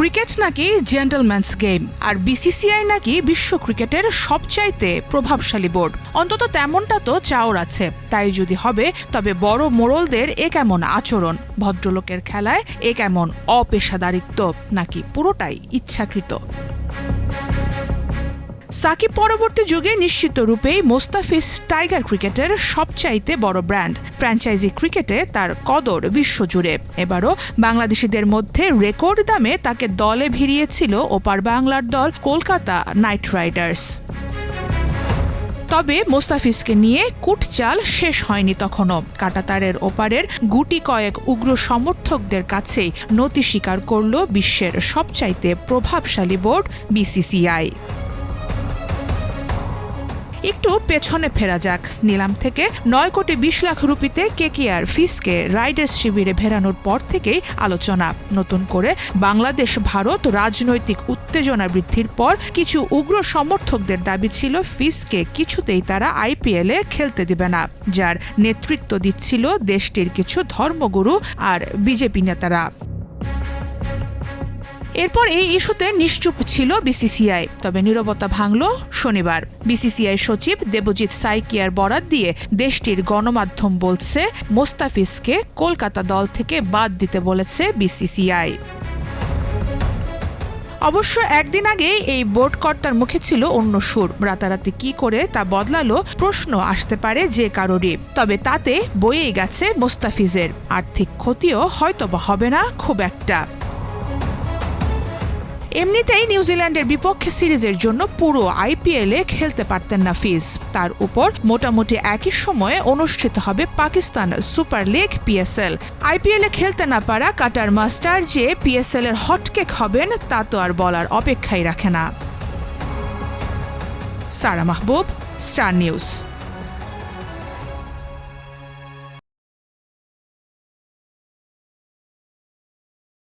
Cricket নাকি gentleman's game, আর BCCI নাকি বিশ্ব ক্রিকেটের সবচাইতে প্রভাবশালী বোর্ড। অন্তত তেমনটা তো চাওয়ার আছে। তাই যদি হবে, তবে বড় মোড়লদের এ কেমন আচরণ, ভদ্রলোকের খেলায় এ কেমন অপেশাদারিত্ব, নাকি পুরোটাই ইচ্ছাকৃত? সাকিব পরবর্তী যুগে নিশ্চিত রূপেই মোস্তাফিজ টাইগার ক্রিকেটের সবচাইতে বড় ব্র্যান্ড। ফ্র্যাঞ্চাইজি ক্রিকেটে তার কদর বিশ্বজুড়ে। এবারও বাংলাদেশিদের মধ্যে রেকর্ড দামে তাকে দলে ভিড়িয়েছিল ওপার বাংলার দল কলকাতা নাইট রাইডার্স। তবে মোস্তাফিজকে নিয়ে কুটচাল শেষ হয়নি তখনও। কাঁটাতারের ওপারের গুটি কয়েক উগ্র সমর্থকদের কাছেই নতি স্বীকার করল বিশ্বের সবচাইতে প্রভাবশালী বোর্ড বিসিসিআই। একটু পেছনে ফেরা যাক। নিলাম থেকে 9 কোটি 20 লাখ রুপিতে কেকেআর ফিসকে রাইডার্স শিবিরে ভেড়ানোর পর থেকেই আলোচনা। নতুন করে বাংলাদেশ ভারত রাজনৈতিক উত্তেজনা বৃদ্ধির পর কিছু উগ্র সমর্থকদের দাবি ছিল ফিসকে কিছুতেই তারা আইপিএলে খেলতে দেবে না, যার নেতৃত্ব দিচ্ছিল দেশটির কিছু ধর্মগুরু আর বিজেপি নেতারা। এরপর এই ইস্যুতে নিশ্চুপ ছিল বিসিসিআই। তবে নীরবতা ভাঙল শনিবার। বিসিসিআই সচিব দেবজিৎ সাইকিয়ার বরাত দিয়ে দেশটির গণমাধ্যম বলছে, মোস্তাফিজকে কলকাতা দল থেকে বাদ দিতে বলেছে বিসিসিআই। অবশ্য একদিন আগে এই বোর্ড কর্তার মুখে ছিল অন্য সুর। রাতারাতি কি করে তা বদলালো প্রশ্ন আসতে পারে যে কারোরই। তবে তাতে বয়েই গেছে মোস্তাফিজের আর্থিক ক্ষতিও হয়তোবা হবে না খুব একটা। এমনিতেই নিউজিল্যান্ডের বিপক্ষে সিরিজের জন্য পুরো আইপিএলে খেলতে পারতেন না ফিজ। তার উপর মোটামুটি একই সময়ে অনুষ্ঠিত হবে পাকিস্তান সুপার লিগ পিএসএল। আইপিএলে খেলতে না পারা কাটার মাস্টার যে পিএসএল এর হটকেক হবেন তা তো আর বলার অপেক্ষাই রাখে না। সারা মাহবুব, স্টার নিউজ।